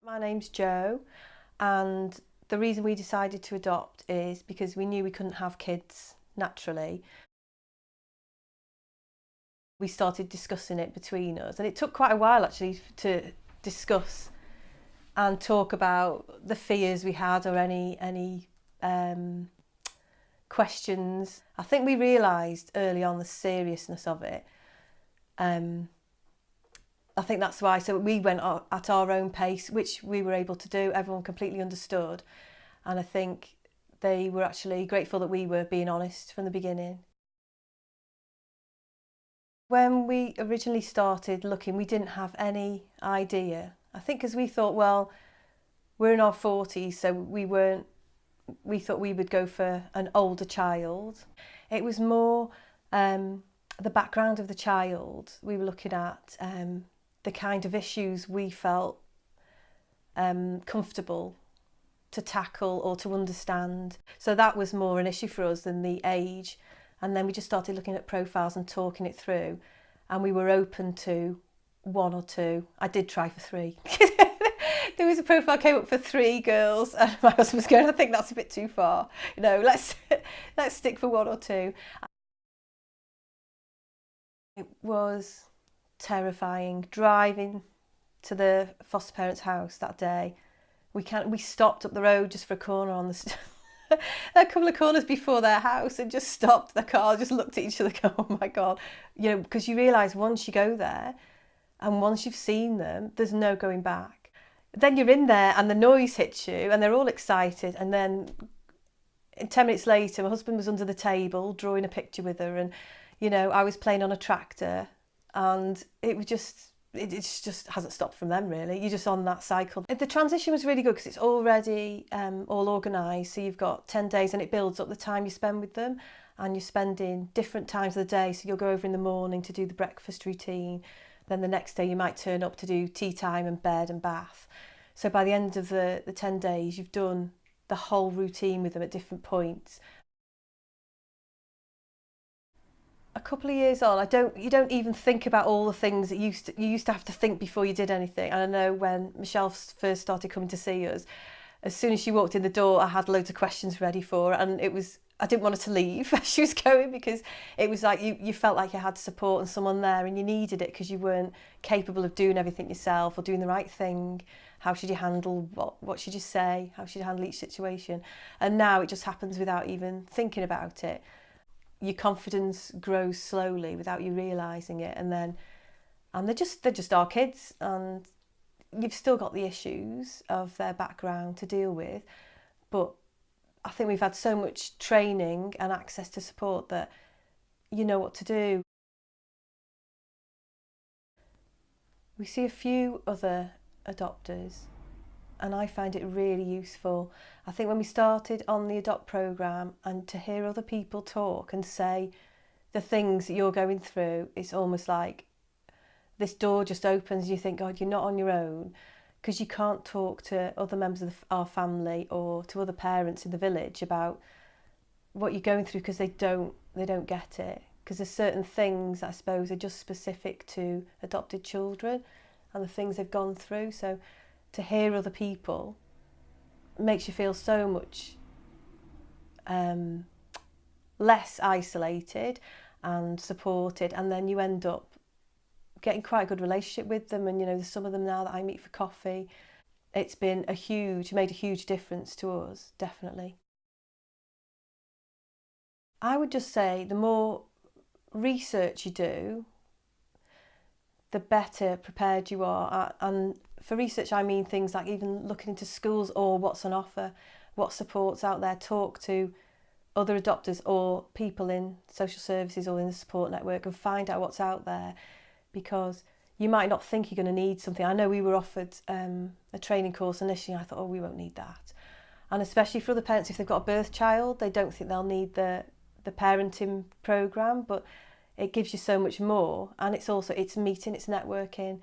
My name's Jo, and the reason we decided to adopt is because we knew we couldn't have kids naturally. We started discussing it between us, and it took quite a while actually to discuss and talk about the fears we had or any questions. I think we realised early on the seriousness of it. I think that's why. So we went at our own pace, which we were able to do. Everyone completely understood. And I think they were actually grateful that we were being honest from the beginning. When we originally started looking, we didn't have any idea. I think because we thought, well, we're in our 40s, so we thought we would go for an older child. It was more the background of the child. We were looking at the kind of issues we felt comfortable to tackle or to understand. So that was more an issue for us than the age. And then we just started looking at profiles and talking it through. And we were open to one or two. I did try for three. There was a profile came up for 3 girls, and my husband was going, I think that's a bit too far. You know, let's stick for 1 or 2. It was terrifying driving to the foster parents' house that day. We stopped up the road just for a corner on the a couple of corners before their house and just stopped the car, just looked at each other, go, oh my God. You know, because you realise once you go there and once you've seen them, there's no going back. Then you're in there and the noise hits you and they're all excited, and then 10 minutes later my husband was under the table drawing a picture with her, and you know, I was playing on a tractor, and it just hasn't stopped from then really. You're just on that cycle. The transition was really good because it's already all organised, so you've got 10 days and it builds up the time you spend with them, and you're spending different times of the day. So you'll go over in the morning to do the breakfast routine, then the next day you might turn up to do tea time and bed and bath. So by the end of the 10 days you've done the whole routine with them at different points. A couple of years on, you don't even think about all the things that you used to have to think before you did anything. And I know when Michelle first started coming to see us, as soon as she walked in the door, I had loads of questions ready for her, and I didn't want her to leave as she was going, because it was like you felt like you had support and someone there, and you needed it because you weren't capable of doing everything yourself or doing the right thing. How should you handle what should you say? How should you handle each situation? And now it just happens without even thinking about it. Your confidence grows slowly without you realising it, and they're just our kids, and you've still got the issues of their background to deal with, but I think we've had so much training and access to support that you know what to do. We see a few other adopters, and I find it really useful. I think when we started on the Adopt programme, and to hear other people talk and say the things that you're going through, it's almost like this door just opens and you think, God, you're not on your own, because you can't talk to other members of our family or to other parents in the village about what you're going through, because they don't get it, because there's certain things I suppose are just specific to adopted children and the things they've gone through. So to hear other people makes you feel so much less isolated and supported, and then you end up getting quite a good relationship with them. And you know, there's some of them now that I meet for coffee. It's made a huge difference to us, definitely. I would just say the more research you do, the better prepared you are. And for research, I mean things like even looking into schools or what's on offer, what support's out there, talk to other adopters or people in social services or in the support network and find out what's out there, because you might not think you're going to need something. I know we were offered a training course initially, and I thought, oh, we won't need that. And especially for other parents, if they've got a birth child, they don't think they'll need the parenting programme, but it gives you so much more. And it's meeting, it's networking.